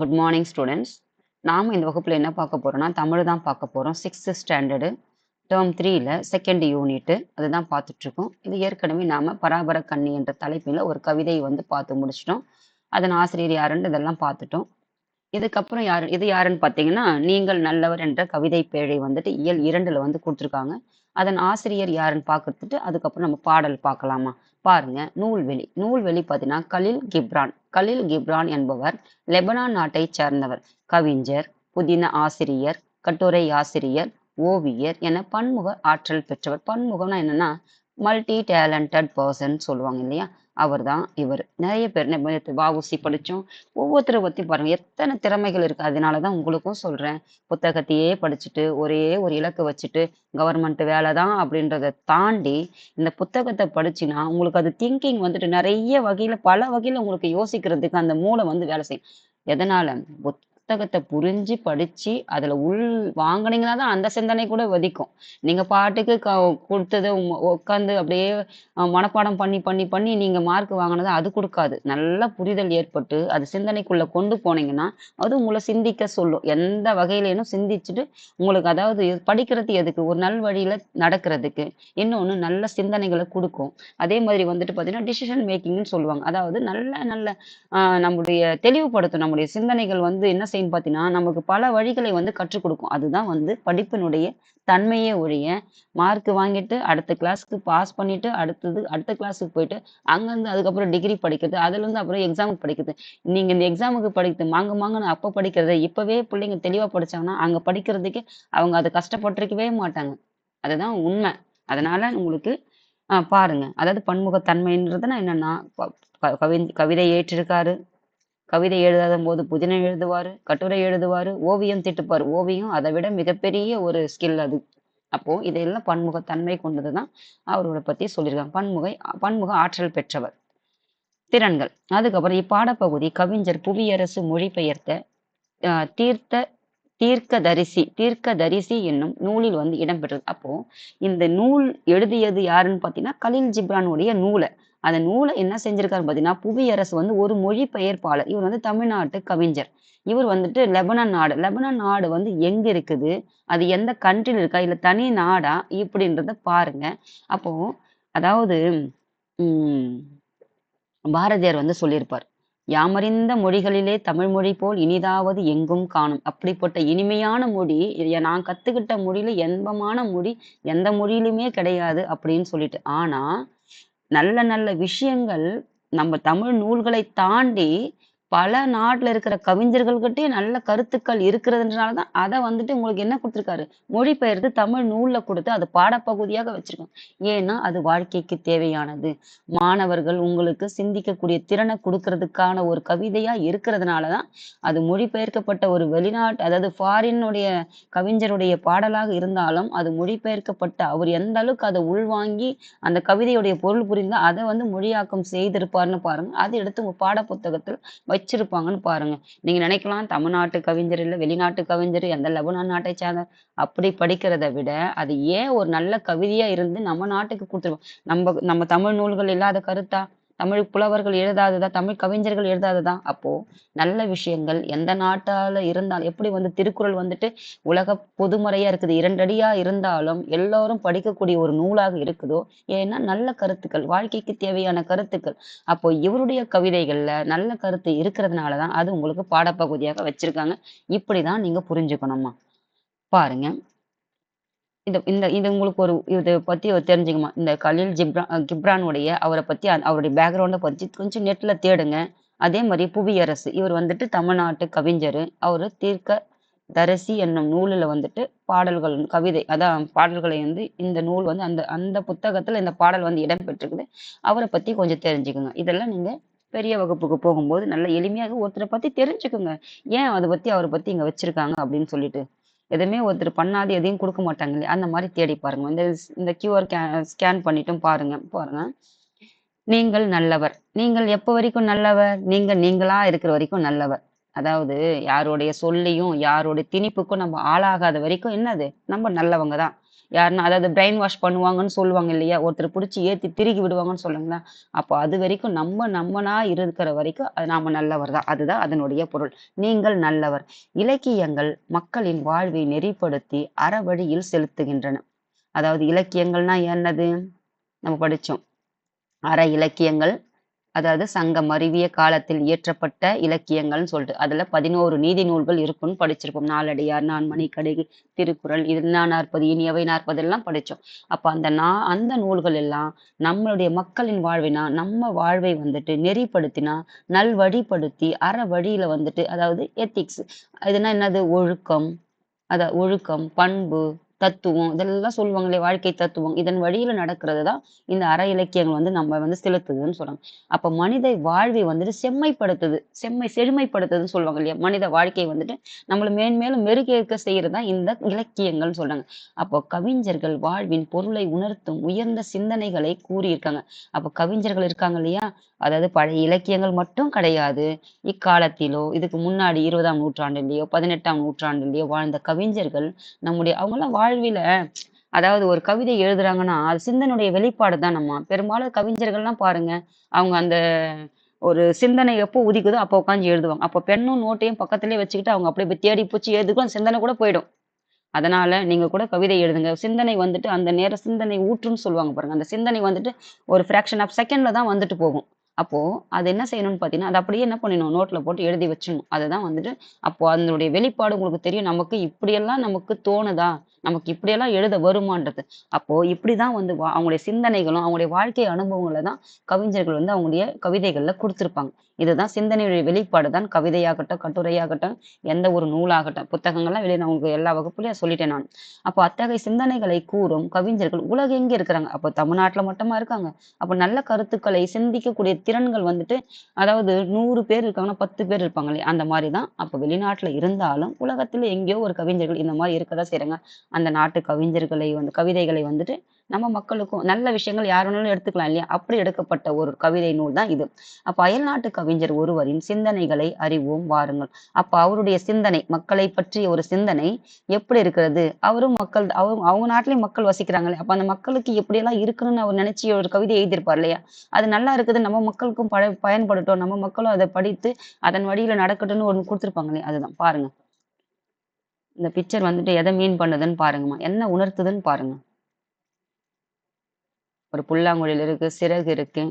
Good morning students. நாம் இந்த வகுப்பில் என்ன பார்க்க போகிறோம்னா தமிழ் தான் பார்க்க போகிறோம். 6th ஸ்டாண்டர்டு டேர்ம் 3ல செகண்ட் யூனிட்டு அதுதான் பார்த்துட்ருக்கோம். இது ஏற்கனவே நாம் பராபர கண்ணி என்ற தலைப்பில் ஒரு கவிதை பார்த்து முடிச்சிட்டோம். அதன் ஆசிரியர் யாருன்னு இதெல்லாம் பார்த்துட்டோம். இதுக்கப்புறம் இது யாருன்னு பார்த்தீங்கன்னா, நீங்கள் நல்லவர் என்ற கவிதை பேழை இயல் 2ல் கொடுத்துருக்காங்க. அதன் ஆசிரியர் யாருன்னு பார்த்துட்டு அதுக்கப்புறம் நம்ம பாடல் பார்க்கலாமா? பாருங்க. நூல்வெளி. நூல்வெளி பார்த்தீங்கன்னா கலீல் கிப்ரான். கலீல் கிப்ரான் என்பவர் லெபனான் நாட்டைச் சேர்ந்தவர். கவிஞர், புதின ஆசிரியர், கட்டுரை ஆசிரியர், ஓவியர் என பன்முக ஆற்றல் பெற்றவர். பன்முகம்னா என்னன்னா மல்டி டேலண்டட் பர்சன் சொல்லுவாங்க இல்லையா? அவர் தான் இவர். நிறைய பேர் வஉசி படித்தோம். ஒவ்வொருத்தரை பற்றி பாருங்க எத்தனை திறமைகள் இருக்கு. அதனால தான் உங்களுக்கும் சொல்றேன். புத்தகத்தையே படிச்சுட்டு ஒரே ஒரு இலக்கு வச்சுட்டு கவர்மெண்ட் வேலை தான் அப்படின்றத தாண்டி இந்த புத்தகத்தை படிச்சுன்னா உங்களுக்கு அது திங்கிங் நிறைய வகையில பல வகையில உங்களுக்கு யோசிக்கிறதுக்கு அந்த மூளை வேலை செய்யும். எதனால? புத்தகத்தை புரிஞ்சு படிச்சு அதுல வாங்குனீங்கன்னா தான் அந்த சிந்தனை கூட வதிக்கும். நீங்க பாட்டுக்கு கொடுத்ததை உட்காந்து அப்படியே மனப்பாடம் பண்ணி பண்ணி பண்ணி நீங்க மார்க் வாங்கினது அது கொடுக்காது. நல்ல புரிதல் ஏற்பட்டு அது சிந்தனைக்குள்ள கொண்டு போனீங்கன்னா அது உங்களை சிந்திக்க சொல்லும். எந்த வகையிலேனும் சிந்திச்சுட்டு உங்களுக்கு அதாவது படிக்கிறது எதுக்கு? ஒரு நல் வழியில நடக்கிறதுக்கு. இன்னொன்னு நல்ல சிந்தனைகளை கொடுக்கும். அதே மாதிரி பார்த்தீங்கன்னா டிசிஷன் மேக்கிங்னு சொல்லுவாங்க. அதாவது நல்ல நல்ல நம்முடைய தெளிவுபடுத்தும். நம்முடைய சிந்தனைகள் என்ன செய்யும் பார்த்தீங்கன்னா நமக்கு பல வழிகளை கற்றுக் கொடுக்கும். அதுதான் படிப்பினுடைய தன்மையே ஒழிய மார்க் வாங்கிட்டு அடுத்த கிளாஸ்க்கு பாஸ் பண்ணிட்டு அடுத்த கிளாஸுக்கு போயிட்டு அங்கேருந்து அதுக்கப்புறம் டிகிரி படிக்கிறது, அதுலேருந்து அப்புறம் எக்ஸாமுக்கு படிக்கிறது. நீங்க இந்த எக்ஸாமுக்கு படிக்கிறது மாங்கன்னு அப்போ படிக்கிறத இப்பவே பிள்ளைங்க தெளிவா படிச்சாங்கன்னா அங்க படிக்கிறதுக்கு அவங்க அதை கஷ்டப்பட்டிருக்கவே மாட்டாங்க. அதுதான் உண்மை. அதனால உங்களுக்கு பாருங்க. அதாவது பன்முகத்தன்மைன்றதுன்னா என்னன்னா கவிதை ஏற்றிருக்காரு. கவிதை எழுதாத போது புதினம் எழுதுவாரு, கட்டுரை எழுதுவாரு, ஓவியம் தீட்டுப்பாரு. ஓவியம் அதை விட மிகப்பெரிய ஒரு ஸ்கில் அது. அப்போ இதெல்லாம் பன்முகத்தன்மை கொண்டதுதான் அவரோட பத்தி சொல்லியிருக்காங்க. பன்முக ஆற்றல் பெற்றவர். திறன்கள். அதுக்கப்புறம் இப்பாடப்பகுதி கவிஞர் புவியரசு மொழிபெயர்த்த தீர்த்த தீர்க்கதரிசி என்னும் நூலில் இடம்பெற்றது. அப்போ இந்த நூல் எழுதியது யாருன்னு பார்த்தீங்கன்னா கலீல் ஜிப்ரானுடைய நூலை. அந்த நூலை என்ன செஞ்சிருக்காரு பார்த்தீங்கன்னா புவியரசு ஒரு மொழிபெயர்ப்பாளர். இவர் தமிழ்நாட்டு கவிஞர். இவர் லெபனான் நாடு எங்க இருக்குது? அது எந்த கண்ட்ரில இருக்கா? இல்ல தனி நாடா? இப்படின்றத பாருங்க. அப்போ அதாவது பாரதியார் சொல்லியிருப்பார். யாமறிந்த மொழிகளிலே தமிழ் மொழி போல் இனிதாவது எங்கும் காணும். அப்படிப்பட்ட இனிமையான மொழி நான் கத்துக்கிட்ட மொழியில இன்பமான மொழி எந்த மொழியிலுமே கிடையாது அப்படின்னு சொல்லிட்டு. ஆனா நல்ல நல்ல விஷயங்கள் நம்ம தமிழ் நூல்களை தாண்டி பல நாட்டுல இருக்கிற கவிஞர்கள்கிட்டயே நல்ல கருத்துக்கள் இருக்கிறதுனாலதான் அதை உங்களுக்கு என்ன கொடுத்திருக்காரு? மொழிபெயர்த்து தமிழ் நூல்ல கொடுத்து அது பாடப்பகுதியாக வச்சிருக்கோம். ஏன்னா அது வாழ்க்கைக்கு தேவையானது. மாணவர்கள் உங்களுக்கு சிந்திக்கக்கூடிய திறனை கொடுக்கறதுக்கான ஒரு கவிதையா இருக்கிறதுனாலதான் அது மொழிபெயர்க்கப்பட்ட ஒரு வெளிநாட்டு அதாவது ஃபாரினுடைய கவிஞருடைய பாடலாக இருந்தாலும் அது மொழிபெயர்க்கப்பட்ட அவர் எந்த அளவுக்கு அதை உள்வாங்கி அந்த கவிதையுடைய பொருள் புரிந்தா அதை மொழியாக்கம் செய்திருப்பார்னு பாருங்க. அதை எடுத்து உங்க பாட புத்தகத்தில் வச்சிருப்பாங்கன்னு பாருங்க. நீங்க நினைக்கலாம் தமிழ்நாட்டு கவிஞர் இல்ல வெளிநாட்டு கவிஞர் எந்த லெபனான் நாட்டை சார்ந்த அப்படி படிக்கிறதை விட அது ஏன் ஒரு நல்ல கவிதையா இருந்து நம்ம நாட்டுக்கு கொடுத்துருவோம். நம்ம தமிழ் நூல்கள் இல்லாத கருத்தா? தமிழ் புலவர்கள் எழுதாததா? தமிழ் கவிஞர்கள் எழுதாததா? அப்போ நல்ல விஷயங்கள் எந்த நாட்டால இருந்தாலும் எப்படி திருக்குறள் உலக பொதுமறையா இருக்குது. 2 அடியா இருந்தாலும் எல்லோரும் படிக்கக்கூடிய ஒரு நூலாக இருக்குதோ ஏன்னா நல்ல கருத்துக்கள் வாழ்க்கைக்கு தேவையான கருத்துக்கள். அப்போ இவருடைய கவிதைகள்ல நல்ல கருத்து இருக்கிறதுனாலதான் அது உங்களுக்கு பாடப்பகுதியாக வச்சிருக்காங்க. இப்படிதான் நீங்க புரிஞ்சுக்கணுமா? பாருங்க. இது உங்களுக்கு இதை பத்தி தெரிஞ்சுக்குமா? இந்த கலீல் கிப்ரானுடைய அவரை பத்தி அவருடைய பேக்ரவுண்டை பத்தி கொஞ்சம் நெட்ல தேடுங்க. அதே மாதிரி புவியரசு இவர் தமிழ்நாட்டு கவிஞர். அவரு தீர்க்கதரிசி என்னும் நூலில் பாடல்கள் கவிதை அதான் பாடல்களை இந்த நூல் அந்த அந்த புத்தகத்துல இந்த பாடல் இடம்பெற்றிருக்குது. அவரை பத்தி கொஞ்சம் தெரிஞ்சுக்குங்க. இதெல்லாம் நீங்க பெரிய வகுப்புக்கு போகும்போது நல்ல எளிமையாக ஒருத்தரை பத்தி தெரிஞ்சுக்குங்க. ஏன் அதை பத்தி அவரை பத்தி இங்க வச்சிருக்காங்க அப்படின்னு சொல்லிட்டு. எதுவுமே ஒருத்தர் பண்ணாது எதையும் கொடுக்க மாட்டாங்க இல்லையா? அந்த மாதிரி தேடி பாருங்க. இந்த QR ஸ்கேன் பண்ணிட்டும் பாருங்க. நீங்கள் நல்லவர். நீங்கள் எப்போ வரைக்கும் நல்லவர்? நீங்களா இருக்கிற வரைக்கும் நல்லவர். அதாவது யாருடைய சொல்லியும் யாருடைய திணிப்புக்கும் நம்ம ஆளாகாத வரைக்கும் என்னது நம்ம நல்லவங்க தான். யாருன்னா அதாவது பிரெயின் வாஷ் பண்ணுவாங்கன்னு சொல்லுவாங்க இல்லையா? ஒருத்தர் புடிச்சு ஏத்தி திருகி விடுவாங்கன்னு சொல்லுவாங்கல்ல. அப்போ அதுவரைக்கும் நம்மனா இருக்கிற வரைக்கும் நாம நல்லவர் தான். அதுதான் அதனுடைய பொருள். நீங்கள் நல்லவர். இலக்கியங்கள் மக்களின் வாழ்வை நெறிப்படுத்தி அறவழியில் செலுத்துகின்றன. அதாவது இலக்கியங்கள்னா என்னது? நம்ம படிச்சோம். அற இலக்கியங்கள், அதாவது சங்கம் மருவிய காலத்தில் இயற்றப்பட்ட இலக்கியங்கள்னு சொல்லிட்டு அதுல 11 நீதி நூல்கள் இருக்குன்னு படிச்சிருப்போம். நாலடியார், நான்மணிக்கடை, திருக்குறள், இன்னா நாற்பது, இனியவை 40 எல்லாம் படிச்சோம். அப்ப அந்த நூல்கள் எல்லாம் நம்மளுடைய மக்களின் வாழ்வினா நம்ம வாழ்வை வந்துட்டு நெறிப்படுத்தினா நல்வழிப்படுத்தி அற வழியில வந்துட்டு அதாவது எத்திக்ஸ் இதுனா என்னது ஒழுக்கம், ஒழுக்கம், பண்பு, தத்துவம் இதெல்லாம் சொல்லுவாங்க இல்லையா? வாழ்க்கை தத்துவம். இதன் வழியில நடக்கிறது தான் இந்த அற இலக்கியங்கள் வந்து நம்ம வந்து செலுத்துதுன்னு சொல்றாங்க. அப்ப மனித வாழ்வை வந்துட்டு செழுமைப்படுத்துதுன்னு சொல்லுவாங்க இல்லையா? மனித வாழ்க்கை வந்துட்டு நம்மள மேன்மேலும் மெருகேற்க செய்யறது தான் இந்த இலக்கியங்கள்னு சொல்றாங்க. அப்போ கவிஞர்கள் வாழ்வின் பொருளை உணர்த்தும் உயர்ந்த சிந்தனைகளை கூறியிருக்காங்க. அப்ப கவிஞர்கள் இருக்காங்க இல்லையா? அதாவது பழைய இலக்கியங்கள் மட்டும் கிடையாது. இக்காலத்திலோ, இதுக்கு முன்னாடி 20ஆம் நூற்றாண்டுலயோ, 18ஆம் நூற்றாண்டுலயோ வாழ்ந்த கவிஞர்கள் அவங்கலாம் வாழ்வில அதாவது ஒரு கவிதை எழுதுறாங்கன்னா, அது சிந்தனையுடைய வெளிப்பாடு தானம்மா. பெரும்பாலும் கவிஞர்கள்லாம் பாருங்க, அவங்க அந்த ஒரு சிந்தனை எப்போ உதிக்குதோ அப்போ உட்காந்து எழுதுவாங்க. அப்போ பென்னும், நோட்டையும் பக்கத்திலேயே வச்சுக்கிட்டு அவங்க அப்படியே போய் தேடி புடிச்சு எழுதுறதுக்குள்ள அந்த சிந்தனை கூட போயிடும். அதனால நீங்க கூட கவிதை எழுதுங்க. சிந்தனை வந்துட்டு அந்த நேர சிந்தனை ஊற்றுன்னு சொல்லுவாங்க பாருங்க. அந்த சிந்தனை வந்துட்டு ஒரு ஃபிராக்ஷன் ஆஃப் செகண்ட்ல தான் வந்துட்டு போகும். அப்போ அது என்ன செய்யணும்னு பார்த்தீங்கன்னா, அத அப்படியே என்ன பண்ணிடணும், நோட்ல போட்டு எழுதி வச்சுடணும். அதுதான் வந்துட்டு அப்போ அதனுடைய வெளிப்பாடு உங்களுக்கு தெரியும். நமக்கு இப்படியெல்லாம் நமக்கு தோணுதா? நமக்கு இப்படியெல்லாம் எழுத வருமான்றது. அப்போ இப்படிதான் வந்து அவங்களுடைய சிந்தனைகளும், அவங்களுடைய வாழ்க்கை அனுபவங்கள தான் கவிஞர்கள் வந்து அவங்களுடைய கவிதைகள்ல குடுத்திருப்பாங்க. இதுதான் சிந்தனையுடைய வெளிப்பாடு தான் கவிதையாகட்டும், கட்டுரையாகட்டும், எந்த ஒரு நூலாகட்டும். புத்தகங்கள்லாம் வெளிய நான் உங்களுக்கு எல்லா வகுப்புலயும் சொல்லிட்டேன் நான். அப்போ அத்தகைய சிந்தனைகளை கூறும் கவிஞர்கள் உலகெங்கே இருக்கிறாங்க. அப்போ தமிழ்நாட்டுல மட்டுமா இருக்காங்க? அப்ப நல்ல கருத்துக்களை சிந்திக்கக்கூடிய திறன்கள் வந்துட்டு அதாவது 100 பேர் இருக்காங்கன்னா 10 பேர் இருப்பாங்க இல்லையா? அந்த மாரி தான். அப்ப வெளிநாட்டுல இருந்தாலும் உலகத்துல எங்கேயோ ஒரு கவிஞர்கள் இந்த மாரி இருக்கதான் செய்றாங்க. அந்த நாட்டு கவிஞர்களை வந்து கவிதைகளை வந்துட்டு நம்ம மக்களுக்கும் நல்ல விஷயங்கள் யார் வேணாலும் எடுத்துக்கலாம் இல்லையா? அப்படி எடுக்கப்பட்ட ஒரு கவிதை நூல் தான் இது. அப்ப அயல்நாட்டு கவிஞர் ஒருவரின் சிந்தனைகளை அறிவோம் வாருங்கள். அப்ப அவருடைய சிந்தனை மக்களை பற்றிய ஒரு சிந்தனை எப்படி இருக்கிறது? அவரும் மக்கள் அவங்க நாட்டிலேயும் மக்கள் வசிக்கிறாங்களே! அப்ப அந்த மக்களுக்கு எப்படியெல்லாம் இருக்கணும்னு அவர் நினைச்சு ஒரு கவிதை எழுதியிருப்பார் இல்லையா? அது நல்லா இருக்குது. நம்ம மக்களுக்கும் பயன்படட்டும். நம்ம மக்களும் அத படித்து அதன் வழியில நடக்கட்டும்னு ஒண்ணு குடுத்துருப்பாங்க இல்லையா? அதுதான் பாருங்க. இந்த பிக்சர் வந்துட்டு எத மீன் பண்ணுதுன்னு பாருங்கம்மா. என்ன உணர்த்துதுன்னு பாருங்க. ஒரு புல்லாங்குழல் இருக்கு, சிறகு இருக்கு.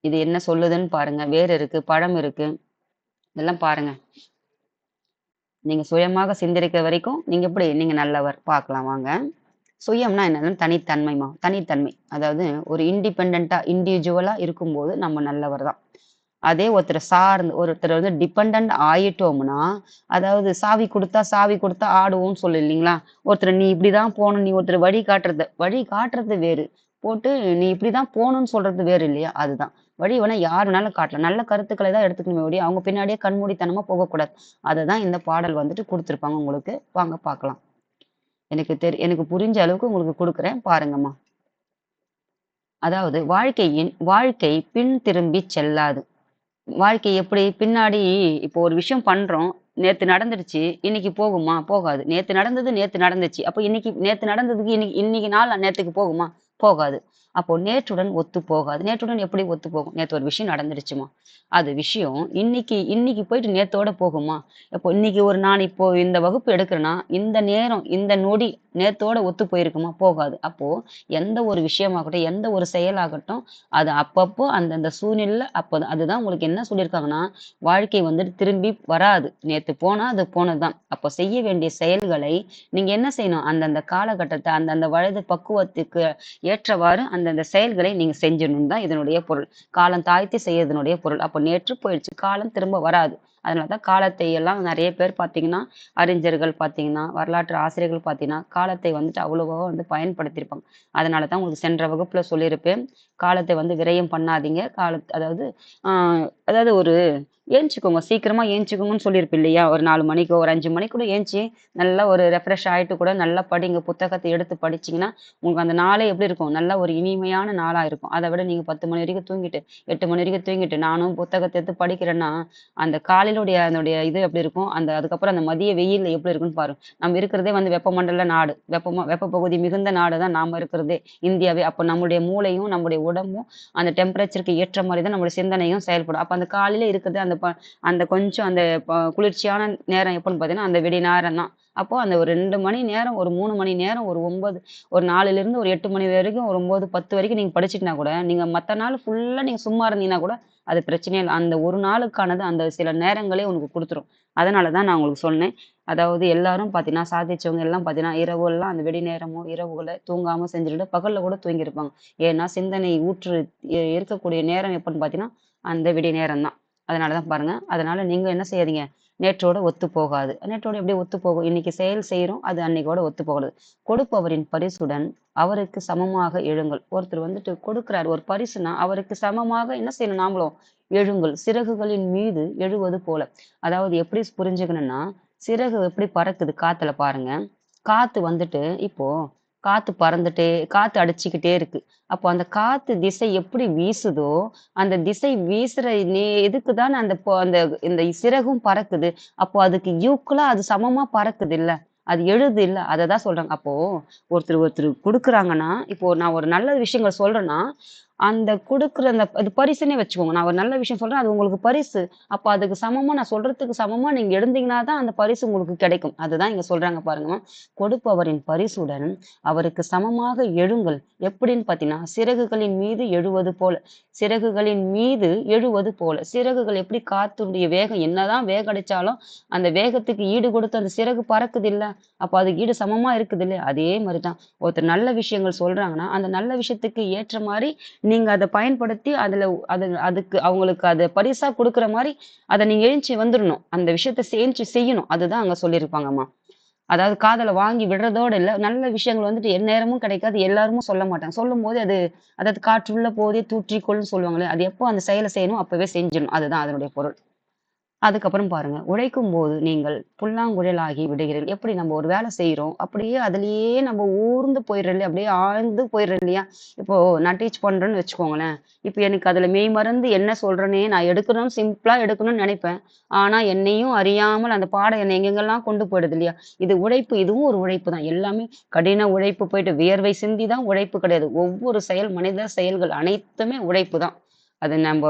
இது என்ன சொல்லுதுன்னு பாருங்க. வேர் இருக்கு, பழம் இருக்கு. இதெல்லாம் பாருங்க. நீங்க சுயமாக சிந்திக்கிற வரைக்கும் நீங்க எப்படி? நீங்க நல்லவர். பார்க்கலாம் வாங்க. சுயம்னா என்னன்னா தனித்தன்மைமா. தனித்தன்மை. அதாவது ஒரு இண்டிவிஜுவலா இருக்கும்போது நம்ம நல்லவர் தான். அதே ஒருத்தர் வந்து டிபெண்டன்ட் ஆயிட்டோம்னா, அதாவது சாவி குடுத்தா ஆடுவோம்ன்னு சொல்லு இல்லீங்களா? ஒருத்தர நீ இப்படிதான் போணும், நீ ஒருத்தர் வழி காட்டுறது வேறு. போட்டு நீ இப்படிதான் போணும்னு சொல்றது வேறு இல்லையா? அதுதான். வழி வேணா யார் வேணாலும் காட்டலாம். நல்ல கருத்துக்களை தான் எடுத்துக்கணுமே ஒழிய, அவங்க பின்னாடியே கண்மூடித்தனமா போகக்கூடாது. அததான் இந்த பாடல் வந்துட்டு குடுத்திருப்பாங்க உங்களுக்கு. வாங்க பார்க்கலாம். எனக்கு புரிஞ்ச அளவுக்கு உங்களுக்கு குடுக்குறேன். பாருங்கம்மா. அதாவது வாழ்க்கை பின் திரும்பிச் செல்லாது. வாழ்க்கை எப்படி பின்னாடி இப்போ ஒரு விஷயம் பண்றோம். நேத்து நடந்துருச்சு. இன்னைக்கு போகுமா? போகாது. நேத்து நடந்துச்சு. அப்ப நேத்து நடந்ததுக்கு இன்னைக்கு நாள் நேத்துக்கு போகுமா? போகாது. அப்போ நேற்றுடன் ஒத்துப் போகாது. நேற்றுடன் எப்படி ஒத்துப் போகும்? நேத்து ஒரு விஷயம் நடந்துருச்சும்மா. அது விஷயம் இன்னைக்கு போயிட்டு நேத்தோட போகுமா? நான் இப்போ இந்த வகுப்பு எடுக்கிறேன்னா, இந்த நேரம், இந்த நொடி நேத்தோட ஒத்துப் போயிருக்குமா? போகாது. அப்போ எந்த ஒரு விஷயமாகட்டும், எந்த ஒரு செயலாகட்டும், அது அப்பப்போ அந்தந்த சூழ்நிலையில அதுதான் உங்களுக்கு என்ன சொல்லியிருக்காங்கன்னா, வாழ்க்கை வந்துட்டு திரும்பி வராது. நேத்து போனா அது போனதுதான். அப்போ செய்ய வேண்டிய செயல்களை நீங்க என்ன செய்யணும்? அந்தந்த காலகட்டத்த, அந்தந்த வயது பக்குவத்துக்கு ஏற்றவாறு அந்தந்த செயல்களை நீங்க செஞ்சிடணும்னு தான் இதனுடைய பொருள். காலம் தாழ்த்தி செய்யறதனுடைய பொருள். அப்போ நேற்று போயிடுச்சு. காலம் திரும்ப வராது. அதனாலதான் காலத்தை எல்லாம் நிறைய பேர் பார்த்தீங்கன்னா, அறிஞர்கள் பார்த்தீங்கன்னா, வரலாற்று ஆசிரியர்கள் பார்த்தீங்கன்னா, காலத்தை வந்துட்டு அவ்வளவா வந்து பயன்படுத்தியிருப்பாங்க. அதனாலதான் உங்களுக்கு சென்ற வகுப்புல சொல்லியிருப்பேன். காலத்தை வந்து விரயம் பண்ணாதீங்க. அதாவது ஆ அதாவது ஏஞ்சுக்கோங்க. சீக்கிரமா ஏஞ்சுக்கோங்கன்னு சொல்லியிருப்பேன் இல்லையா? ஒரு 4 மணிக்கோ, ஒரு 5 மணிக்கூட ஏஞ்சி நல்லா ஒரு ரெஃப்ரெஷ் ஆயிட்டு கூட நல்லா படிங்க. புத்தகத்த எடுத்து படிச்சீங்கன்னா, உங்களுக்கு அந்த நாளே எப்படி இருக்கும்? நல்ல ஒரு இனிமையான நாளா இருக்கும். அத விட நீங்க 10 மணி வரைக்கும் தூங்கிட்டு, 8 மணி வரைக்கும் தூங்கிட்டு, நானும் புத்தகத்த எடுத்து படிக்கிறேன்னா, அந்த காலையில காலையிலுடைய அதனுடைய இது எப்படி இருக்கும், அதுக்கப்புறம் அந்த மதிய வெயில்ல எப்படி இருக்குன்னு பாருங்க. நம்ம இருக்கிறதே வந்து வெப்பமண்டல நாடு. வெப்பப்பகுதி மிகுந்த நாடு தான் நாம இருக்கிறதே, இந்தியாவே. அப்ப நம்முடைய மூளையும், நம்முடைய உடம்பும் அந்த டெம்பரேச்சருக்கு ஏற்ற மாரி தான் நம்முடைய சிந்தனையும் செயல்படும். அப்ப அந்த காலையில இருக்கிறது அந்த கொஞ்சம் அந்த குளிர்ச்சியான நேரம் எப்பன்னு பார்த்தீங்கன்னா, அந்த விடி நேரம் தான். அப்போ அந்த ஒரு 2 மணி நேரம், ஒரு 3 மணி நேரம், ஒரு 4லிருந்து ஒரு 8 மணி வரைக்கும், ஒரு 9, 10 வரைக்கும் நீங்க படிச்சுட்டீங்கன்னா கூட, நீங்க மத்த நாள் ஃபுல்லா நீங்க சும்மா இருந்தீங்கன்னா கூட, அது பிரச்சனையே இல்ல. அந்த ஒரு நாளுக்கானது அந்த சில நேரங்களே உனக்கு குடுத்துரும். அதனால தான் நான் உங்களுக்கு சொன்னேன். அதாவது எல்லாரும் பார்த்தீங்கன்னா, சாதிச்சவங்க எல்லாம் பார்த்தீங்கன்னா, இரவெல்லாம் அந்த வெடி நேரமோ, இரவுகள தூங்காம செஞ்சுட்டு பகல்ல கூட தூங்கியிருப்பாங்க. ஏன்னா, சிந்தனை ஊற்று இருக்கக்கூடிய நேரம் எப்பன்னு பார்த்தீங்கன்னா, அந்த விடி நேரம் தான். அதனால தான் பாருங்க. அதனால நீங்க என்ன செய்யாதீங்க, நேற்றோட ஒத்து போகாது. நேற்றோட எப்படி ஒத்து போகும்? இன்னைக்கு செயல் செய்றோம். அது அன்னைக்கோட ஒத்து போகாது. கொடுப்பவரின் பரிசுடன் அவருக்கு சமமாக எழுங்கள். ஒருத்தர் வந்துட்டு கொடுக்கிறார் ஒரு பரிசுனா, அவருக்கு சமமாக என்ன செய்யணும் நாமளும்? எழுங்கள். சிறகுகளின் மீது எழுவது போல. அதாவது எப்படி புரிஞ்சுக்கணும்னா, சிறகு எப்படி பறக்குது காத்துல பாருங்க. காத்து வந்துட்டு இப்போ காத்து பறந்துட்டே காத்து அடிச்சுக்கிட்டே இருக்கு. அப்போ அந்த காத்து திசை எப்படி வீசுதோ, அந்த திசை வீசுற இதுக்கு தான அந்த இந்த சிறகும் பறக்குது. அப்போ அதுக்கு ஈக்குவலா அது சமமா பறக்குதுல்ல. அது எழுதுல்ல. அததான் சொல்றாங்க. அப்போ ஒருத்தர் ஒருத்தர் குடுக்குறாங்கன்னா, இப்போ நான் ஒரு நல்ல விஷயங்கள் சொல்றேன்னா, அந்த குடுக்குற அது பரிசுன்னே வச்சுக்கோங்க. நான் ஒரு நல்ல விஷயம் சொல்றேன். அது உங்களுக்கு பரிசு. அப்ப அதுக்கு சமமா நான் சொல்றதுக்கு சமமா நீங்க எழுந்தீங்கன்னா தான் அந்த பரிசு உங்களுக்கு கிடைக்கும். அதுதான் இங்க சொல்றாங்க பாருங்க. கொடுப்பவரின் பரிசுடன் அவருக்கு சமமாக எழுங்கள். எப்படின்னு பார்த்தீங்கன்னா, சிறகுகளின் மீது எழுவது போல. சிறகுகளின் மீது எழுவது போல. சிறகுகள் எப்படி காத்துடைய வேகம் என்னதான் வேகம் அடிச்சாலும், அந்த வேகத்துக்கு ஈடு கொடுத்து அந்த சிறகு பறக்குதுல்ல. அப்ப அதுக்கு ஈடு சமமா இருக்குதுல்ல. அதே மாரி தான். ஒருத்தர் நல்ல விஷயங்கள் சொல்றாங்கன்னா, அந்த நல்ல விஷயத்துக்கு ஏற்ற மாரி நீங்க அத பயன்படுத்தி அதுக்கு அவங்களுக்கு அத பரிசா குடுக்குற மாரி, அத நீங்க எழுந்துச்சு வந்துரணும். அந்த விஷயத்த செய்யணும். அதுதான் அங்க சொல்லியிருப்பாங்கம்மா. அதாவது காதுல வாங்கி விடுறதோட இல்ல, நல்ல விஷயங்கள் வந்துட்டு எந்நேரமும் கிடைக்காது. எல்லாருமே சொல்ல மாட்டாங்க. சொல்லும்போது அதாவது "காற்றுள்ள போதே தூற்றிக்கொள்ன்னு" சொல்லுவாங்கல்ல. அது எப்போ அந்த செயல செய்யணும், அப்பவே செஞ்சிடணும். அதுதான் அதனுடைய பொருள். அதுக்கப்புறம் பாருங்க, உழைக்கும்போது நீங்கள் புல்லாங்குழலாகி விடுகிறீர்கள். எப்படி நம்ம ஒரு வேலை செய்றோம், அப்படியே அதிலேயே நம்ம ஊர்ந்து போயிடுறோம் இல்லையா? அப்படியே ஆழ்ந்து போயிடுறோம் இல்லையா? இப்போ நான் டீச் பண்றேன்னு வச்சுக்கோங்களேன். இப்ப எனக்கு அதுல மெய்மறந்து என்ன சொல்றேனே நான் எடுக்கணும்னு சிம்பிளா எடுக்கணும்னு நெனைப்பேன். ஆனா என்னையும் அறியாமல் அந்த பாடம் என்னை எங்கெங்கெல்லாம் கொண்டு போயிடுது இல்லையா? இது உழைப்பு. இதுவும் ஒரு உழைப்பு தான். எல்லாமே கடின உழைப்பு போயிட்டு வியர்வை சிந்தி தான் உழைப்பு கிடையாது. ஒவ்வொரு மனித செயல்கள் அனைத்துமே உழைப்பு தான். அது நம்ம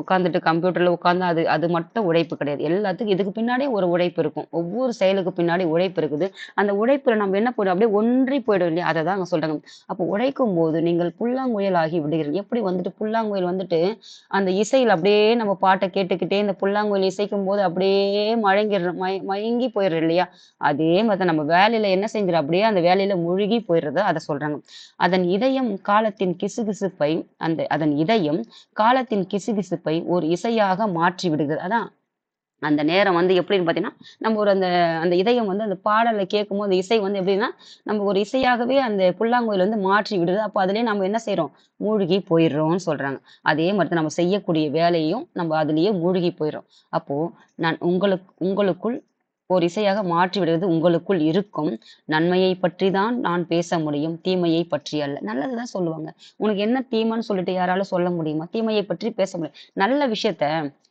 உட்காந்துட்டு கம்ப்யூட்டர்ல உட்கார்ந்தா அது அது மட்டும் உழைப்பு கிடையாது. எல்லாத்துக்கும் இதுக்கு பின்னாடியே ஒரு உழைப்பு இருக்கும். ஒவ்வொரு செயலுக்கு பின்னாடி உழைப்பு இருக்குது. அந்த உழைப்புல நம்ம என்ன பண்ணுவோம், அப்படியே ஒன்றி போயிடும் இல்லையா? அததான் அங்க சொல்றாங்க. அப்போ உழைக்கும்போது நீங்கள் புல்லாங்குழல் ஆகி விடுகிறீர்கள். எப்படி வந்துட்டு புல்லாங்குழல் வந்துட்டு அந்த இசையில அப்படியே நம்ம பாட்ட கேட்டுக்கிட்டே இந்த புல்லாங்குழல் இசைக்கும்போது அப்படியே மயங்கிடுறோம் மயங்கி போயிடுறோம் இல்லையா? அதே மாரி தான் நம்ம வேலையில என்ன செஞ்சிரும் அப்படியே அந்த வேலையில முழுகி போயிடுறத அத சொல்றாங்க. அதன் இதயம் காலத்தின் கிசுகிசுப்பை அதன் இதயம் காலத்தின் கிசுகிசுப்பை ஒரு இசையாக மாற்றி விடுகிறது. அதான் அந்த நேரம் வந்து எப்படின்னு பார்த்தீங்கன்னா, நம்ம ஒரு அந்த அந்த இதயம் வந்து அந்த பாடல கேட்கும்போது, அந்த இசை வந்து எப்படின்னா, நம்ம ஒரு இசையாகவே அந்த புல்லாங்குழல் வந்து மாற்றி விடுது. அப்ப அதிலயே நம்ம என்ன செய்றோம்? மூழ்கி போயிர்றோம்னு சொல்றாங்க. அதே மாரி தான் நம்ம செய்யக்கூடிய வேலையும் நம்ம அதிலேயே மூழ்கி போயிர்றோம். அப்போ நான் உங்களுக்குள் ஓர் இசையாக மாற்றி விடுவது உங்களுக்குள் இருக்கும். நன்மையை பற்றி தான் நான் பேச முடியும். தீமையை பற்றி அல்ல. நல்லது தான் சொல்லுவாங்க. உனக்கு என்ன தீமைன்னு சொல்லிட்டு யாரால சொல்ல முடியுமா? தீமையை பற்றி பேச முடியும். நல்ல விஷயத்த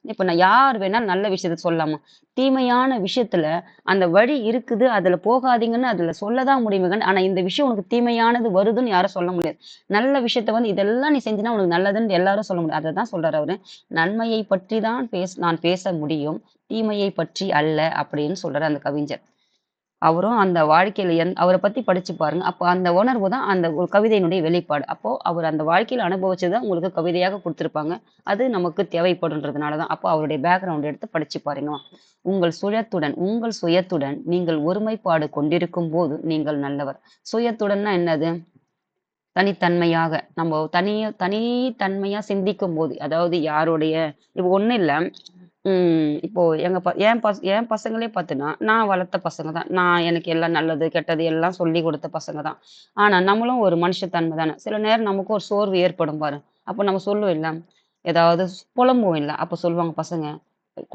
இப்ப நான் யார் வேணாலும் நல்ல விஷயத்த சொல்லலாமா? தீமையான விஷயத்துல அந்த வழி இருக்குது. அதுல போகாதீங்கன்னு அதுல சொல்லதான் முடியுமே கண்டி ஆனா இந்த விஷயம் உனக்கு தீமையானது வருதுன்னு யாரும் சொல்ல முடியாது. நல்ல விஷயத்த வந்து இதெல்லாம் நீ செஞ்சினா உனக்கு நல்லதுன்னு எல்லாரும் சொல்ல முடியாது. அததான் சொல்றாரு அவரு. நன்மையை பற்றி தான் நான் பேச முடியும். தீமையை பற்றி அல்ல அப்படின்னு சொல்றாரு அந்த கவிஞர். அவரும் அந்த வாழ்க்கையில அவர பத்தி படிச்சு பாருங்க. அப்ப அந்த உணர்வு தான் அந்த ஒரு கவிதையினுடைய வெளிப்பாடு. அப்போ அவர் அந்த வாழ்க்கையில அனுபவிச்சத உங்களுக்கு கவிதையாக குடுத்திருப்பாங்க. அது நமக்கு தேவைப்படுன்றதுனால தான். அப்போ அவருடைய பேக்கிரவுண்ட் எடுத்து படிச்சு பாருங்க. உங்கள் சுயத்துடன் நீங்கள் ஒருமைப்பாடு கொண்டிருக்கும்போது நீங்கள் நல்லவர். சுயத்துடன்னா என்னது? தனித்தன்மையாக நம்ம தனித்தன்மையா சிந்திக்கும்போது, அதாவது யாருடைய இப்போ ஒண்ணும் இல்ல. இப்போ என் பசங்களே பார்த்தீன்னா, நான் வளர்த்த பசங்க தான். எனக்கு எல்லாம் நல்லது, கெட்டது எல்லாம் சொல்லிக் குடுத்த பசங்க தான். ஆனா, நம்மளும் ஒரு மனுஷத்தன்மை தானே. சில நேரம் நமக்கு ஒரு சோர்வு ஏற்படும் பாரு. அப்ப நம்ம சொல்லுவோம் இல்ல, ஏதாவது புலம்புவோம் இல்ல. அப்ப சொல்லுவாங்க பசங்க,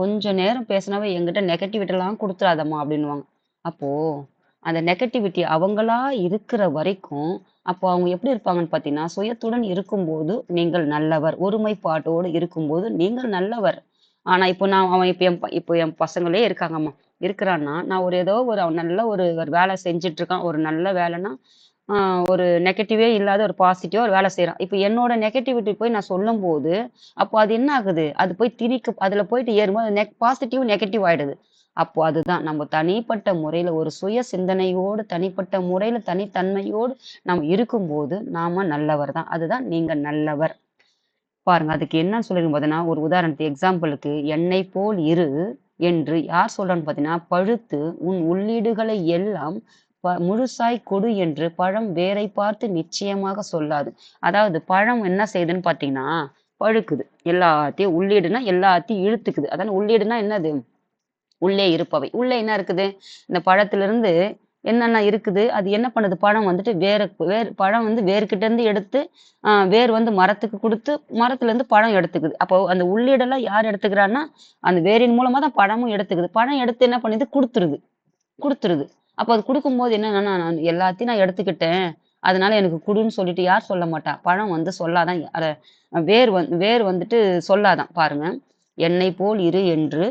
"கொஞ்ச நேரம் பேசினாவே என்கிட்ட நெகட்டிவிட்டிலாம் குடுத்துறாதம்மா" அப்படின்னுவாங்க. அப்போ அந்த நெகட்டிவிட்டி அவங்களா இருக்கிற வரைக்கும், அப்போ அவங்க எப்படி இருப்பாங்கன்னு பார்த்தீங்கன்னா, சுயத்துடன் இருக்கும்போது நீங்கள் நல்லவர். ஒருமைப்பாட்டோடு இருக்கும்போது நீங்கள் நல்லவர். ஆனா இப்போ நான் அவன் இப்போ என் பசங்களே இருக்காங்கம்மா. இருக்கிறான்னா, நான் ஒரு ஏதோ ஒரு அவன் நல்ல ஒரு ஒரு வேலை செஞ்சுட்டு இருக்கான். ஒரு நல்ல வேலைன்னா, ஆ ஒரு நெகட்டிவே இல்லாத ஒரு பாசிட்டிவா ஒரு வேலை செய்றான். இப்ப என்னோட நெகட்டிவிட்டி போய் நான் சொல்லும்போது, அப்போ அது என்ன ஆகுது? அது போய் அதுல போயிட்டு ஏறும்போது பாசிட்டிவ், நெகட்டிவ் ஆயிடுது. அப்போ அதுதான் நம்ம தனிப்பட்ட முறையில ஒரு சுய சிந்தனையோடு, தனிப்பட்ட முறையில தனித்தன்மையோடு நம்ம இருக்கும்போது, நாம நல்லவர் தான். அதுதான் நீங்க நல்லவர். பாருங்க. அதுக்கு என்ன சொல்லிருக்கும் பார்த்தீங்கன்னா, ஒரு உதாரணத்துக்கு எக்ஸாம்பிளுக்கு, "என்னைப் போல் இரு" என்று யார் சொல்றான்னு பார்த்தீங்கன்னா, "பழுத்து உன் உள்ளீடுகளை எல்லாம் முழுசாய் கொடு என்று பழம் வேரைப் பார்த்து நிச்சயமாக சொல்லாது." அதாவது பழம் என்ன செய்யுதுன்னு பார்த்தீங்கன்னா, பழுக்குது. எல்லாத்தையும் உள்ளீடுனா எல்லாத்தையும் இழுத்துக்குது. அதான உள்ளீடுனா என்னது? உள்ளே இருப்பவை. உள்ளே என்ன இருக்குது? இந்த பழத்திலிருந்து என்னென்ன இருக்குது? அது என்ன பண்ணுது? பழம் வந்துட்டு பழம் வந்து வேர்கிட்ட இருந்து எடுத்து, வேர் வந்து மரத்துக்கு குடுத்து, மரத்துலருந்து பழம் எடுத்துக்குது. அப்போ அந்த உள்ளீடெல்லாம் யார் எடுத்துக்கிறான்னா, அந்த வேரின் மூலமா தான் பழமும் எடுத்துக்குது. பழம் எடுத்து என்ன பண்ணுது? குடுத்துருது குடுத்துருது. அப்ப அது குடுக்கும்போது என்னன்னா, நான் எல்லாத்தையும் நான் எடுத்துக்கிட்டேன். அதனால எனக்கு குடுன்னு சொல்லிட்டு யார் சொல்ல மாட்டா? பழம் வந்து சொல்லாதான். வேர் வந்துட்டு சொல்லாதாம் பாருங்க. "என்னைப் போல் இரு என்று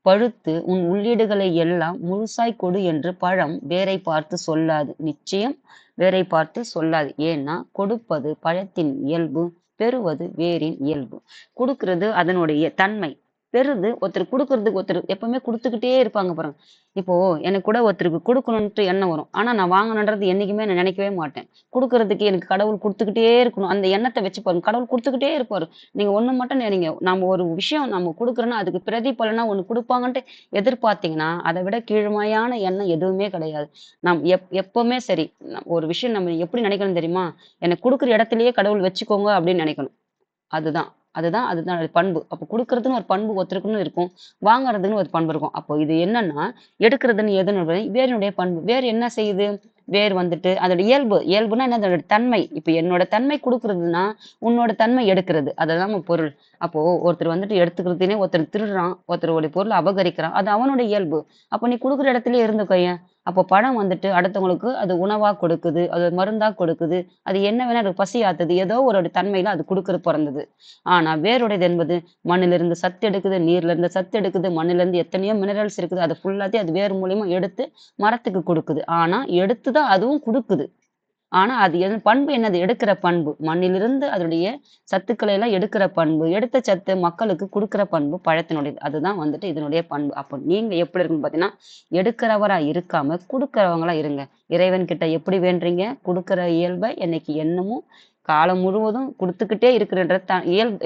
பழுத்து உன் உள்ளீடுகளை எல்லாம் முழுசாய் கொடு என்று பழம் வேரைப் பார்த்து சொல்லாது." நிச்சயம் வேரைப் பார்த்து சொல்லாது. ஏன்னா, கொடுப்பது பழத்தின் இயல்பு, பெறுவது வேரின் இயல்பு. குடுக்கிறது அதனுடைய தன்மை. பெறுது குடுக்குறதுக்கு ஒருத்தர் எப்பவுமே குடுத்துக்கிட்டே இருப்பாங்க பாருங்க. இப்போ எனக்கு கூட ஒருத்தருக்கு குடுக்கணுன்ட்டு எண்ணம் வரும். ஆனா நான் வாங்கணுன்றது என்னைக்குமே நான் நினைக்கவே மாட்டேன். குடுக்குறதுக்கு எனக்கு கடவுள் குடுத்துக்கிட்டே இருக்கணும். அந்த எண்ணத்த வச்சு பாருங்க. கடவுள் குடுத்துக்கிட்டே இருப்பாரு. நீங்க ஒண்ணு மட்டும் நினைங்க. நம்ம ஒரு விஷயம் நம்ம குடுக்குறோம்னா, அதுக்கு பிரதிபலனா ஒண்ணு குடுப்பாங்கன்ட்டு எதிர்பார்த்தீங்கன்னா, அத விட கீழ்மையான எண்ணம் எதுவுமே கிடையாது. எப்பவுமே சரி, ஒரு விஷயம் நம்ம எப்படி நினைக்கணும் தெரியுமா? எனக்கு குடுக்குற இடத்திலேயே கடவுள் வச்சுக்கோங்க அப்படின்னு நினைக்கணும். அதுதான். அதுதான் பண்பு. அப்ப குடுக்குறதுன்னு ஒரு பண்பு ஒருத்தருக்குன்னு இருக்கும். வாங்குறதுன்னு ஒரு பண்பு இருக்கும். அப்போ இது என்னன்னா, எடுக்கிறதுன்னு எதுன்னு வேரினுடைய பண்பு. வேர் என்ன செய்யுது? வேர் வந்துட்டு அதோட இயல்புன்னா என்ன? அதோட தன்மை. இப்ப என்னோட தன்மை குடுக்குறதுன்னா, உன்னோட தன்மை எடுக்கிறது. அதுதான் பொருள். அப்போ ஒருத்தர் வந்துட்டு எடுத்துக்கிறதுன்னே ஒருத்தர் திருடுறான். ஒருத்தருடைய பொருள அபகரிக்கிறான். அது அவனுடைய இயல்பு. அப்ப நீ குடுக்குற இடத்திலேயே இருந்துக்கோயேன். அப்போ பழம் வந்துட்டு அடுத்தவங்களுக்கு அது உணவா கொடுக்குது. அது மருந்தா கொடுக்குது. அது என்ன வேணா அது பசி ஆத்துது. ஏதோ ஒரு தன்மையில அது குடுக்குற பொறந்தது. ஆனா வேருடையது என்பது மண்ணிலிருந்து சத்து எடுக்குது, நீர்ல இருந்து சத்து எடுக்குது, மண்ணுல இருந்து எத்தனையோ மினரல்ஸ் இருக்குது. அது ஃபுல்லாத்தையும் அது வேர் மூலியமா எடுத்து மரத்துக்கு குடுக்குது. ஆனா எடுத்து தான் அதுவும் குடுக்குது. ஆனா அது பண்பு என்னது? எடுக்கிற பண்பு. மண்ணிலிருந்து அதனுடைய சத்துக்களை எல்லாம் எடுக்கிற பண்பு. எடுத்த சத்து மக்களுக்கு குடுக்கிற பண்பு பழத்தினுடையது. அதுதான் வந்துட்டு இதனுடைய பண்பு. அப்போ நீங்க எப்படி இருக்கணும்னு பார்த்தீங்கன்னா, எடுக்கிறவரா இருக்காம குடுக்கிறவங்களா இருங்க. இறைவன் கிட்ட எப்படி வேண்டுறீங்க? குடுக்கிற இயல்பை என்னைக்கு எண்ணமும் காலம் முழுவதும் குடுத்துக்கிட்டே இருக்கிறன்ற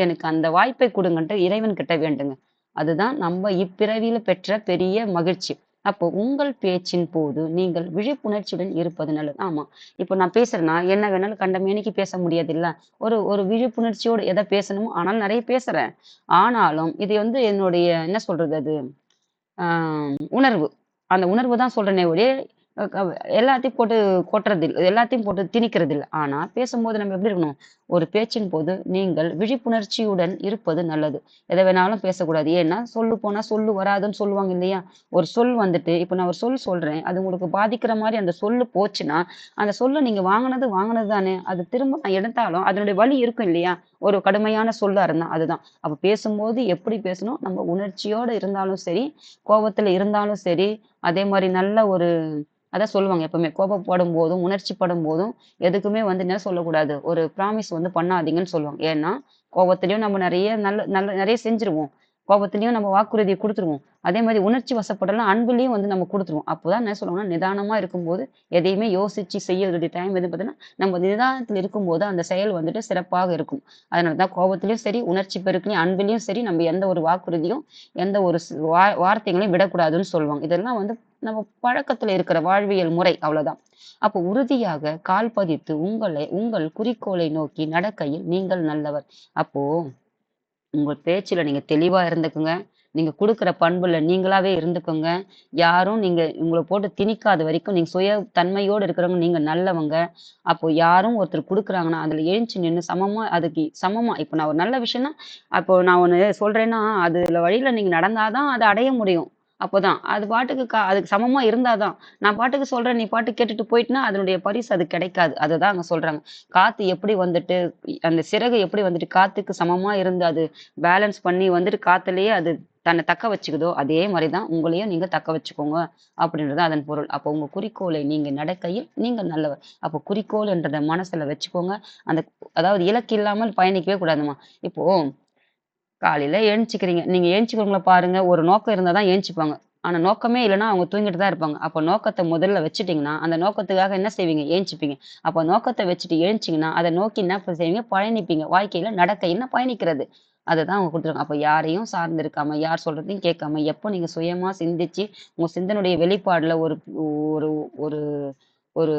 எனக்கு அந்த வாய்ப்பை குடுங்கன்ட்டு இறைவன் கிட்ட வேண்டுங்க. அதுதான் நம்ம இப்பிறவியில பெற்ற பெரிய மகிழ்ச்சி. அப்போ உங்கள் பேச்சின் போது நீங்கள் விழிப்புணர்ச்சியுடன் இருப்பது நல்லது. ஆமா. இப்போ நான் பேசுறேன்னா, என்ன வேணாலும் கண்ட மேனிக்கு பேச முடியாதுல்ல. ஒரு ஒரு விழிப்புணர்ச்சியோட எத பேசணுமோ ஆனாலும் நெறைய பேசுறேன். ஆனாலும் இது வந்து என்னுடைய என்ன சொல்றது அது? ஆ உணர்வு. அந்த உணர்வு தான் சொல்றேனே ஒழிய, அ க எல்லாத்தையும் போட்டு கொட்டுறதில்ல. எல்லாத்தையும் போட்டு திணிக்கிறதில்ல. ஆனா, பேசும்போது நம்ம எப்படி இருக்கணும்? ஒரு பேச்சின் போது நீங்கள் விழிப்புணர்ச்சியுடன் இருப்பது நல்லது. எத வேணாலும் பேசக்கூடாது. ஏன்னா, சொல்லு போனா சொல்லு வராதுன்னு சொல்லுவாங்க இல்லையா? ஒரு சொல் வந்துட்டு இப்ப நான் ஒரு சொல் சொல்றேன். அது உங்களுக்கு பாதிக்கிற மாரி அந்த சொல்லு போச்சுன்னா, அந்த சொல்ல நீங்க வாங்குனது வாங்குனது தானே! அது திரும்ப நான் எடுத்தாலும் அதனுடைய வலி இருக்கும் இல்லையா? ஒரு கடுமையான சொல்லா இருந்தா அதுதான். அப்ப பேசும்போது எப்படி பேசணும்? நம்ம உணர்ச்சியோட இருந்தாலும் சரி, கோவத்துல இருந்தாலும் சரி, அதே மாரி நல்ல ஒரு அதான் சொல்லுவாங்க எப்பவுமே கோபப்படும்போதும், உணர்ச்சிப்படும்போதும் எதுக்குமே வந்து என்ன சொல்லக்கூடாது, ஒரு ப்ராமிஸ் வந்து பண்ணாதீங்கன்னு சொல்லுவாங்க. ஏன்னா, கோவத்திலயும் நம்ம நெறைய நல்ல நல்ல நெறைய செஞ்சுருவோம். கோபத்திலயும் நம்ம வாக்குறுதிய குடுத்துருவோம். அதே மாரி உணர்ச்சி வசப்படலாம் அன்பிலயும் வந்து நம்ம குடுத்துருவோம். அப்போதான் என்ன சொல்லுவாங்கன்னா, நிதானமா இருக்கும்போது எதையுமே யோசிச்சு செய்யறதுடைய டைம் எதுன்னு பார்த்தீங்கன்னா, நம்ம நிதானத்துல இருக்கும்போது அந்த செயல் வந்துட்டு சிறப்பாக இருக்கும். அதனால தான் கோபத்திலயும் சரி, உணர்ச்சி பெருக்கிலயும், அன்பிலயும் சரி, நம்ம எந்த ஒரு வாக்குறுதியும், எந்த ஒரு வார்த்தைகளையும் விடக்கூடாதுன்னு சொல்லுவாங்க. இதெல்லாம் வந்து நம்ம பழக்கத்துல இருக்கிற வாழ்வியல் முறை அவ்வளவுதான். அப்போ உறுதியாக கால் பதித்து உங்கள் குறிக்கோளை நோக்கி நடக்கையில் நீங்கள் நல்லவர். அப்போ உங்க பேச்சுல நீங்க தெளிவா இருந்துக்குங்க. நீங்க குடுக்குற பண்புல நீங்களாவே இருந்துக்கோங்க. யாரும் உங்கள போட்டு திணிக்காத வரைக்கும் நீங்க சுய தன்மையோடு இருக்கிறவங்க நீங்க நல்லவங்க. அப்போ யாரும் ஒருத்தர் குடுக்குறாங்கன்னா, அதுல எழுந்துச்சு நின்னு சமமா அதுக்கு சமமா இப்ப நான் ஒரு நல்ல விஷயம்னா, அப்போ நான் ஒண்ணு சொல்றேன்னா, அதுல வழியில நீங்க நடந்தா தான் அத அடைய முடியும். அப்போதான். அது பாட்டுக்கு அதுக்கு சமமா இருந்தா தான். நான் பாட்டுக்கு சொல்றேன், நீ பாட்டுக்கு கேட்டுட்டு போயிட்டன்னா, அதனுடைய பரிசு அது கிடைக்காது. அததான் அங்க சொல்றாங்க. காத்து எப்படி வந்துட்டு அந்த சிறகு எப்படி வந்துட்டு காத்துக்கு சமமா இருந்து அது பேலன்ஸ் பண்ணி வந்துட்டு காத்துலயே அது தன்னை தக்க வச்சுக்குதோ, அதே மாரி தான் உங்களையும் நீங்க தக்க வச்சுக்கோங்க அப்படின்றது அதன் பொருள். அப்போ உங்க குறிக்கோளை நீங்க நடக்கையில் நீங்க நல்லவர். அப்போ குறிக்கோள்ன்றத மனசுல வச்சுக்கோங்க. அந்த அதாவது இலக்கு இல்லாமல் பயணிக்கவே கூடாதும்மா. இப்போ காலையில எழுந்துச்சிக்கிறீங்க. நீங்க எழுந்துச்சிக்கிறவங்கள பாருங்க, ஒரு நோக்கம் இருந்தா தான் எழுந்துச்சுப்பாங்க. ஆனா நோக்கமே இல்லன்னா அவங்க தூங்கிட்டு தான் இருப்பாங்க. அப்ப நோக்கத்த முதல்ல வச்சுட்டீங்கன்னா, அந்த நோக்கத்துக்காக என்ன செய்வீங்க? எழுந்துச்சுப்பீங்க. அப்ப நோக்கத்த வச்சுட்டு எழுந்துச்சீங்கன்னா, அத நோக்கி என்ன செய்வீங்க? பயணிப்பீங்க. வாழ்க்கையில நடக்கையில்னா பயணிக்கிறது. அததான் அவங்க குடுத்துருக்காங்க. அப்ப யாரையும் சார்ந்து இருக்காம, யார் சொல்றதையும் கேட்காம, எப்போ நீங்க சுயமா சிந்திச்சு, உங்க சிந்தனுடைய வெளிப்பாடுல ஒரு ஒரு ஒரு ஒரு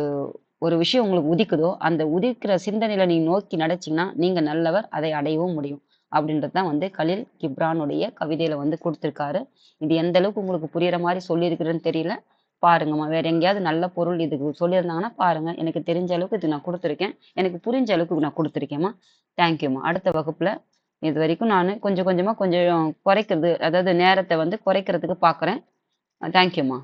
ஒரு விஷயம் உங்களுக்கு உதிக்குதோ, அந்த உதிக்கிற சிந்தனையில நீங்க நோக்கி நடச்சீங்கன்னா, நீங்க நல்லவர். அதை அடையவும் முடியும். அப்படின்றது தான் வந்து கலீல் கிப்ரானுடைய கவிதையில வந்து குடுத்திருக்காரு. இது எந்த அளவுக்கு உங்களுக்கு புரியிற மாரி சொல்லியிருக்கிறேன்னு தெரியல. பாருங்கம்மா. வேற எங்கேயாவது நல்ல பொருள் இதுக்கு சொல்லியிருந்தாங்கன்னா பாருங்க. எனக்கு தெரிஞ்ச அளவுக்கு இது நான் குடுத்துருக்கேன். எனக்கு புரிஞ்ச அளவுக்கு நான் குடுத்துருக்கேன்ம்மா. தேங்க்யூம்மா. அடுத்த வகுப்புல இதுவரைக்கும் நானு கொஞ்சம் கொஞ்சமா கொஞ்சம் குறைக்கிறது, அதாவது நேரத்த வந்து குறைக்கிறதுக்கு பார்க்குறேன். தேங்க்யூம்மா.